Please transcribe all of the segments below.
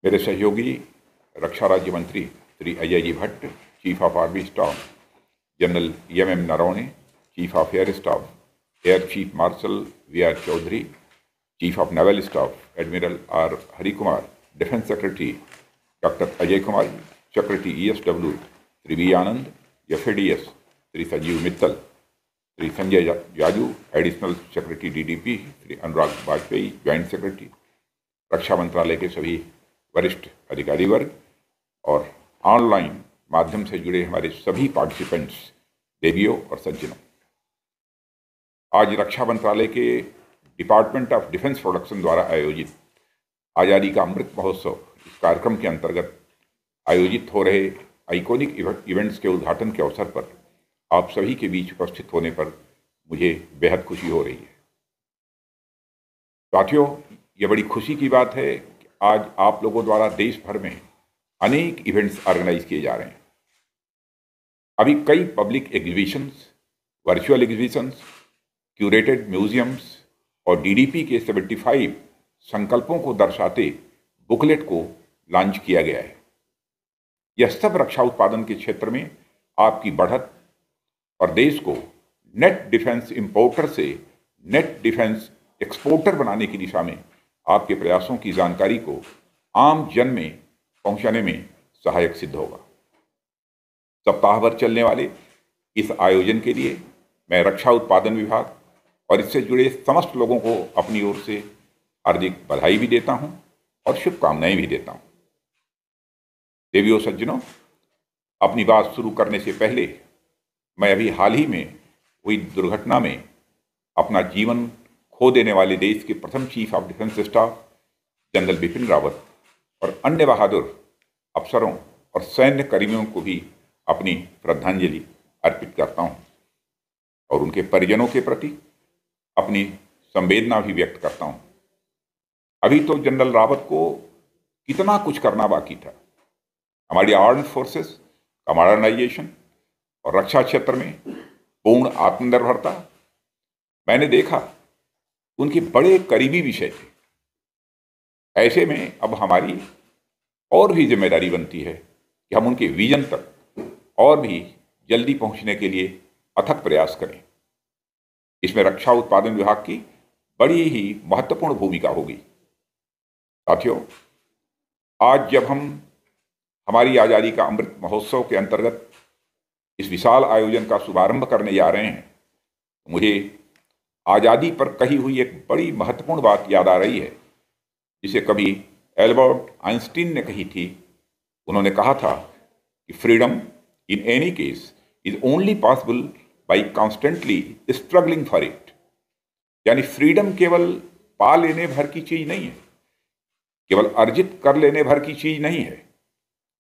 मेरे सहयोगी रक्षा राज्य मंत्री Shri Ajay ji Bhatt, chief of army staff general M Naravane, chief of air staff air chief marshal V R Chaudhary, chief of naval staff admiral R Hari Kumar, defence secretary doctor Ajay Kumar, secretary ESW Shri V Anand, FADS Shri Sanjeev Mittal, Shri Sanjay Jaju, additional secretary DDP Shri Anurag Vajpayee, joint secretary, रक्षा मंत्रालय के सभी वरिष्ठ अधिकारी वर्ग और online माध्यम से जुड़े हमारे सभी पार्टिसिपेंट्स, देवियों और सज्जनों। आज रक्षा मंत्रालय के डिपार्टमेंट ऑफ डिफेंस प्रोडक्शन द्वारा आयोजित आज़ादी का अमृत महोत्सव इस कार्यक्रम के अंतर्गत आयोजित हो रहे आइकॉनिक इवेंट्स के उद्घाटन के अवसर पर आप सभी के बीच उपस्थित होने पर मुझे बेहद खुशी हो रही है। साथियों, ये बड़ी खुशी की बात है कि आज आप लोगों द्वारा देश भर में अनेक इवेंट्स ऑर्गेनाइज किए जा रहे हैं। अभी कई public exhibitions, virtual exhibitions, curated museums और DDP के 75 संकल्पों को दर्शाते बुकलेट को लॉन्च किया गया है। यह सब रक्षा उत्पादन के क्षेत्र में आपकी बढ़त और देश को नेट डिफेंस इंपोर्टर से नेट डिफेंस एक्सपोर्टर बनाने की दिशा में आपके प्रयासों की जानकारी को आम जन में पहुंचाने में सहायक सिद्ध होगा। सप्ताह भर चलने वाले इस आयोजन के लिए मैं रक्षा उत्पादन विभाग और इससे जुड़े समस्त लोगों को अपनी ओर से हार्दिक बधाई भी देता हूं और शुभकामनाएं भी देता हूं। देवियों सज्जनों, अपनी बात शुरू करने से पहले मैं अभी हाल ही में हुई दुर्घटना में अपना जीवन खो देने वाले देश के प्रथम chief of defence staff general Bipin Rawat और अन्य बहादुर अफसरों और सैन्य कर्मियों को भी अपनी श्रद्धांजलि अर्पित करता हूं और उनके परिजनों के प्रति अपनी संवेदना भी व्यक्त करता हूं। अभी तो जनरल रावत को कितना कुछ करना बाकी था। हमारी आर्म्ड फोर्सेस का मॉडर्नाइजेशन और रक्षा क्षेत्र में पूर्ण आत्मनिर्भरता, मैंने देखा उनके बड़े करीबी विषय थे। ऐसे में अब हमारी और भी जिम्मेदारी बनती है कि हम उनके विजन तक और भी जल्दी पहुंचने के लिए अथक प्रयास करें। इसमें रक्षा उत्पादन विभाग की बड़ी ही महत्वपूर्ण भूमिका होगी। साथियों, आज जब हम हमारी आज़ादी का अमृत महोत्सव के अंतर्गत इस विशाल आयोजन का शुभारंभ करने जा रहे हैं, तो मुझे आज़ादी पर कही हुई एक बड़ी महत्वपूर्ण बात याद आ रही है, जिसे कभी एल्बर्ट आइंस्टीन ने कही थी। उन्होंने कहा था कि freedom in any case is only possible by constantly struggling for it. यानी फ्रीडम केवल पा लेने भर की चीज नहीं है, केवल अर्जित कर लेने भर की चीज नहीं है,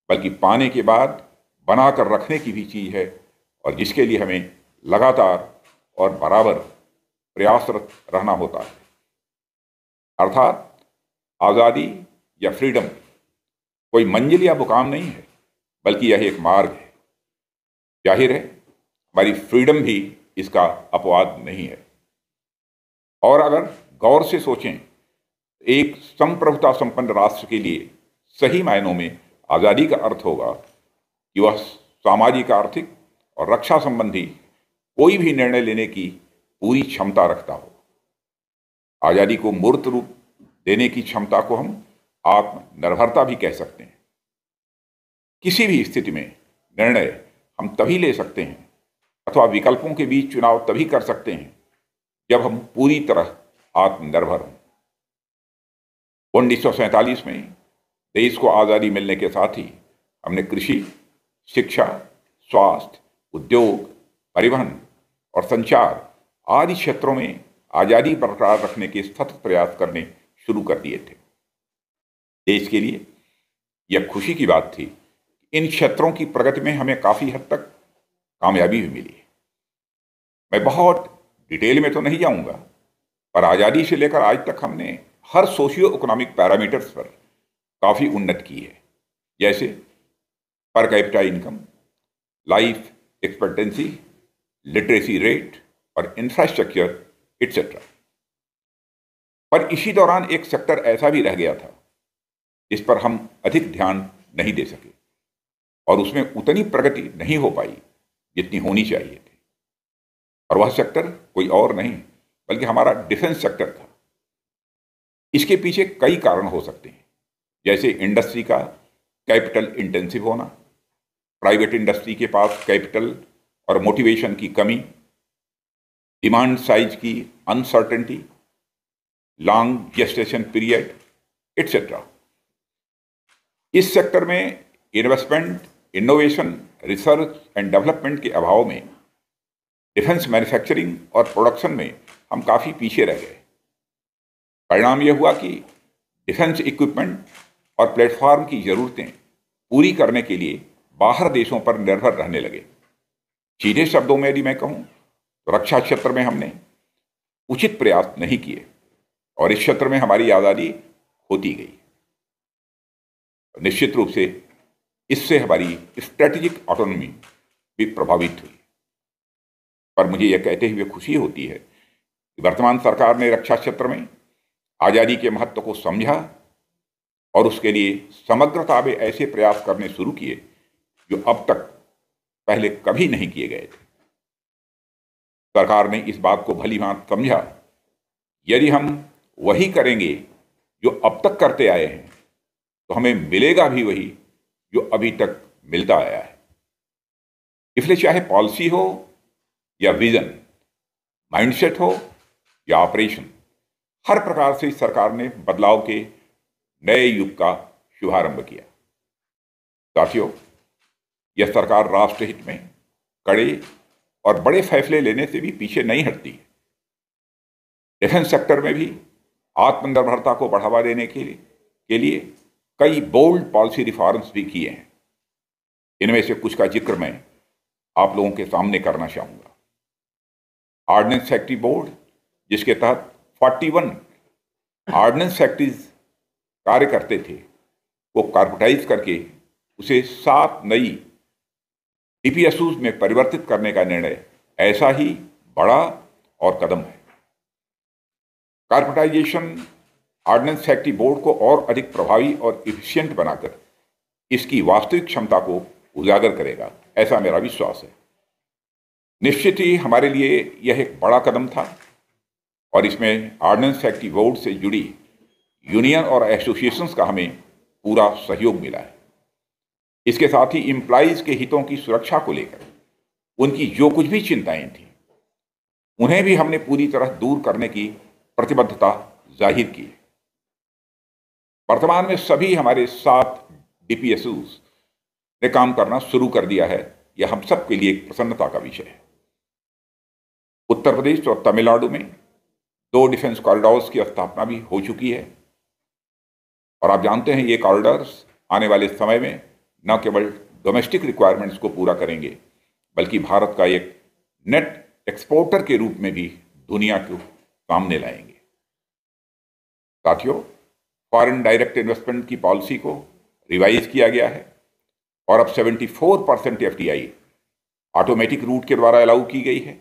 बल्कि पाने के बाद बना कर रखने की भी चीज है और जिसके लिए हमें लगातार और बराबर प्रयासरत रहना होता है। अर्थात आज़ादी या फ्रीडम कोई मंजिल या मुकाम नहीं है, बल्कि यह एक मार्ग है। जाहिर है हमारी फ्रीडम भी इसका अपवाद नहीं है। और अगर गौर से सोचें, एक संप्रभुता संपन्न राष्ट्र के लिए सही मायनों में आज़ादी का अर्थ होगा कि वह सामाजिक, आर्थिक और रक्षा संबंधी कोई भी निर्णय लेने की पूरी क्षमता रखता हो। आज़ादी को मूर्त रूप देने की क्षमता को हम आत्मनिर्भरता भी कह सकते हैं। किसी भी स्थिति में निर्णय हम तभी ले सकते हैं अथवा विकल्पों के बीच चुनाव तभी कर सकते हैं जब हम पूरी तरह आत्मनिर्भर हों। 1947 में देश को आज़ादी मिलने के साथ ही हमने कृषि, शिक्षा, स्वास्थ्य, उद्योग, परिवहन और संचार आदि क्षेत्रों में आज़ादी बरकरार रखने के सतत प्रयास करने शुरू कर दिए थे। देश के लिए यह खुशी की बात थी कि इन क्षेत्रों की प्रगति में हमें काफ़ी हद तक कामयाबी भी मिली। मैं बहुत डिटेल में तो नहीं जाऊंगा, पर आज़ादी से लेकर आज तक हमने हर सोशियो इकोनॉमिक पैरामीटर्स पर काफ़ी उन्नति की है, जैसे per capita income, life expectancy, literacy rate और इंफ्रास्ट्रक्चर एटसेट्रा। पर इसी दौरान एक सेक्टर ऐसा भी रह गया था इस पर हम अधिक ध्यान नहीं दे सके और उसमें उतनी प्रगति नहीं हो पाई जितनी होनी चाहिए थी। और वह सेक्टर कोई और नहीं बल्कि हमारा डिफेंस सेक्टर था। इसके पीछे कई कारण हो सकते हैं, जैसे इंडस्ट्री का कैपिटल इंटेंसिव होना, प्राइवेट इंडस्ट्री के पास कैपिटल और मोटिवेशन की कमी, डिमांड साइज की uncertainty, long gestation period etcetera. इस सेक्टर में investment, innovation, research and development के अभाव में डिफेंस मैन्युफैक्चरिंग और प्रोडक्शन में हम काफ़ी पीछे रह गए। परिणाम यह हुआ कि डिफेंस इक्विपमेंट और प्लेटफॉर्म की ज़रूरतें पूरी करने के लिए बाहर देशों पर निर्भर रहने लगे। सीधे शब्दों में यदि मैं कहूँ तो रक्षा क्षेत्र में हमने उचित प्रयास नहीं किए और इस क्षेत्र में हमारी आज़ादी होती गई। निश्चित रूप से इससे हमारी स्ट्रेटेजिक ऑटोनॉमी भी प्रभावित हुई। पर मुझे यह कहते हुए खुशी होती है कि वर्तमान सरकार ने रक्षा क्षेत्र में आज़ादी के महत्व को समझा और उसके लिए समग्रता में ऐसे प्रयास करने शुरू किए जो अब तक पहले कभी नहीं किए गए थे। सरकार ने इस बात को भली भांति समझा, यदि हम वही करेंगे जो अब तक करते आए हैं तो हमें मिलेगा भी वही जो अभी तक मिलता आया है। इसलिए चाहे पॉलिसी हो या विजन, माइंडसेट हो या ऑपरेशन, हर प्रकार से इस सरकार ने बदलाव के नए युग का शुभारंभ किया। साथियों, यह सरकार राष्ट्रहित में कड़े और बड़े फैसले लेने से भी पीछे नहीं हटती है। डिफेंस सेक्टर में भी आत्मनिर्भरता को बढ़ावा देने के लिए कई बोल्ड पॉलिसी रिफॉर्म्स भी किए हैं। इनमें से कुछ का जिक्र मैं आप लोगों के सामने करना चाहूँगा। ऑर्डिनेंस फैक्ट्री बोर्ड, जिसके तहत 41 ऑर्डिनेंस फैक्ट्रीज कार्य करते थे, वो कॉर्पोरेटाइज करके उसे 7 नई डीपीएसयूज में परिवर्तित करने का निर्णय ऐसा ही बड़ा और कदम है। कॉर्पोरेटाइजेशन ऑर्डिनेंस फैक्ट्री बोर्ड को और अधिक प्रभावी और इफिशिएंट बनाकर इसकी वास्तविक क्षमता को उजागर करेगा, ऐसा मेरा विश्वास है। निश्चित ही हमारे लिए यह एक बड़ा कदम था और इसमें ऑर्डिनेंस फैक्ट्री बोर्ड से जुड़ी यूनियन और एसोसिएशंस का हमें पूरा सहयोग मिला है। इसके साथ ही एम्प्लॉइज के हितों की सुरक्षा को लेकर उनकी जो कुछ भी चिंताएं थी, उन्हें भी हमने पूरी तरह दूर करने की प्रतिबद्धता जाहिर की है। वर्तमान में सभी हमारे 7 डीपीएसयूज ने काम करना शुरू कर दिया है। यह हम सब के लिए एक प्रसन्नता का विषय है। उत्तर प्रदेश और तमिलनाडु में 2 डिफेंस कॉरिडोर्स की स्थापना भी हो चुकी है और आप जानते हैं ये कॉरिडोर्स आने वाले समय में न केवल डोमेस्टिक रिक्वायरमेंट्स को पूरा करेंगे बल्कि भारत का एक नेट एक्सपोर्टर के रूप में भी दुनिया को सामने लाएंगे। साथियों, फॉरेन डायरेक्ट इन्वेस्टमेंट की पॉलिसी को रिवाइज किया गया है और अब 74% एफडीआई ऑटोमेटिक रूट के द्वारा अलाउ की गई है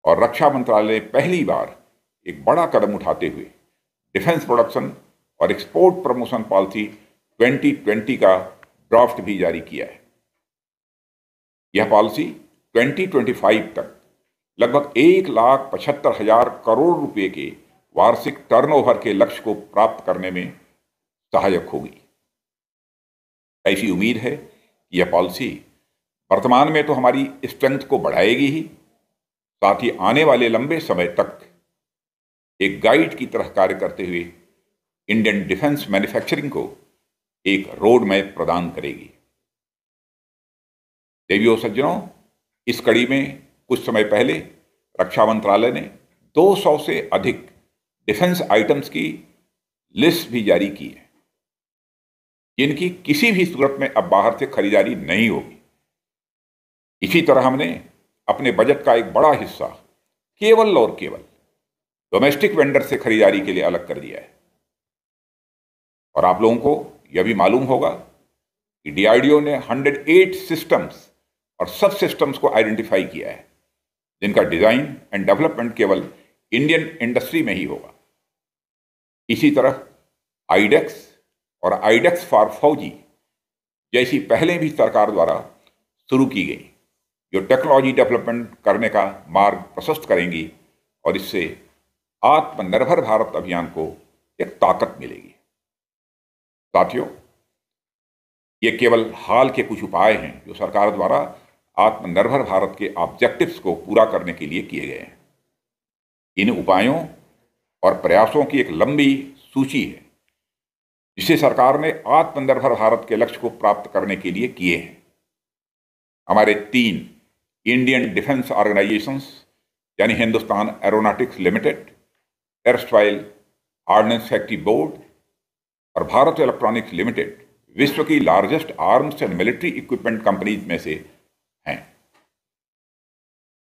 और रक्षा मंत्रालय ने पहली बार एक बड़ा कदम उठाते हुए डिफेंस प्रोडक्शन और एक्सपोर्ट प्रमोशन पॉलिसी 2020 का ड्राफ्ट भी जारी किया है। यह पॉलिसी 2025 तक लगभग 1,75,000 करोड़ रुपए के वार्षिक टर्नओवर के लक्ष्य को प्राप्त करने में सहायक होगी। ऐसी उम्मीद है कि यह पॉलिसी वर्तमान में तो हमारी स्ट्रेंथ को बढ़ाएगी ही, साथ ही आने वाले लंबे समय तक एक गाइड की तरह कार्य करते हुए इंडियन डिफेंस मैन्युफैक्चरिंग को एक रोड मैप प्रदान करेगी। देवियों सज्जनों, इस कड़ी में कुछ समय पहले रक्षा मंत्रालय ने 200 से अधिक डिफेंस आइटम्स की लिस्ट भी जारी की है, जिनकी किसी भी सूरत में अब बाहर से खरीदारी नहीं होगी। इसी तरह हमने अपने बजट का एक बड़ा हिस्सा केवल और केवल डोमेस्टिक वेंडर से खरीदारी के लिए अलग कर दिया है। और आप लोगों को यह भी मालूम होगा कि डीआरडीओ ने 108 सिस्टम्स और सब सिस्टम्स को आइडेंटिफाई किया है, जिनका डिजाइन एंड डेवलपमेंट केवल इंडियन इंडस्ट्री में ही होगा। इसी तरह आईडेक्स और आइडेक्स फॉर फौजी जैसी पहलें भी सरकार द्वारा शुरू की गई, जो टेक्नोलॉजी डेवलपमेंट करने का मार्ग प्रशस्त करेंगी और इससे आत्मनिर्भर भारत अभियान को एक ताकत मिलेगी। साथियों, ये केवल हाल के कुछ उपाय हैं जो सरकार द्वारा आत्मनिर्भर भारत के ऑब्जेक्टिव्स को पूरा करने के लिए किए गए हैं। इन उपायों और प्रयासों की एक लंबी सूची है जिसे सरकार ने आत्मनिर्भर भारत के लक्ष्य को प्राप्त करने के लिए किए हैं। हमारे 3 इंडियन डिफेंस ऑर्गेनाइजेशंस यानी Hindustan aeronautics limited, erstwhile ordnance factory board और भारत इलेक्ट्रॉनिक्स लिमिटेड विश्व की largest arms and military equipment companies में से हैं।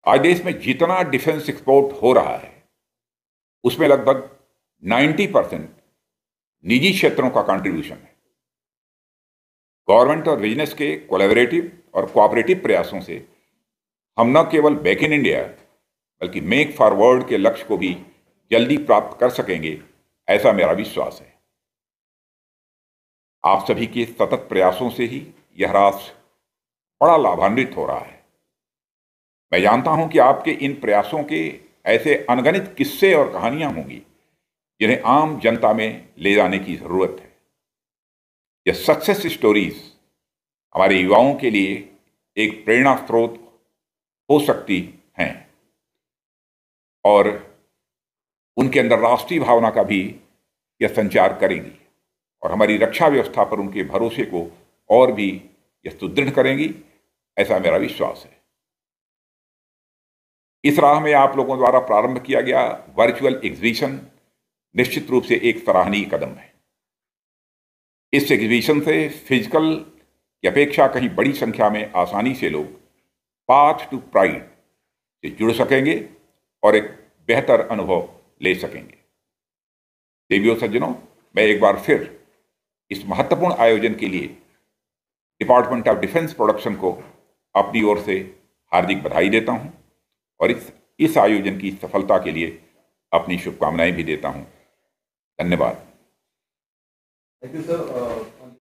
आज देश में जितना डिफेंस एक्सपोर्ट हो रहा है उसमें लगभग 90% निजी क्षेत्रों का कंट्रीब्यूशन है। गवर्नमेंट और बिजनेस के कोलैबोरेटिव और कोऑपरेटिव प्रयासों से हम न केवल मेक इन इंडिया बल्कि मेक फॉर वर्ल्ड के लक्ष्य को भी जल्दी प्राप्त कर सकेंगे, ऐसा मेरा विश्वास है। आप सभी के सतत प्रयासों से ही यह राष्ट्र बड़ा लाभान्वित हो रहा है। मैं जानता हूं कि आपके इन प्रयासों के ऐसे अनगिनत किस्से और कहानियां होंगी जिन्हें आम जनता में ले जाने की जरूरत है। ये सक्सेस स्टोरीज हमारे युवाओं के लिए एक प्रेरणा स्रोत हो सकती हैं और उनके अंदर राष्ट्रीय भावना का भी यह संचार करेंगी और हमारी रक्षा व्यवस्था पर उनके भरोसे को और भी यह सुदृढ़ करेंगी, ऐसा मेरा विश्वास है। इस राह में आप लोगों द्वारा प्रारंभ किया गया वर्चुअल एग्जीबिशन निश्चित रूप से एक सराहनीय कदम है। इस एग्जीबिशन से फिजिकल की अपेक्षा कहीं बड़ी संख्या में आसानी से लोग पाथ टू प्राइड से जुड़ सकेंगे और एक बेहतर अनुभव ले सकेंगे। देवियों सज्जनों, मैं एक बार फिर इस महत्वपूर्ण आयोजन के लिए डिपार्टमेंट ऑफ डिफेंस प्रोडक्शन को अपनी ओर से हार्दिक बधाई देता हूं और इस आयोजन की सफलता के लिए अपनी शुभकामनाएं भी देता हूं। धन्यवाद। Thank you sir.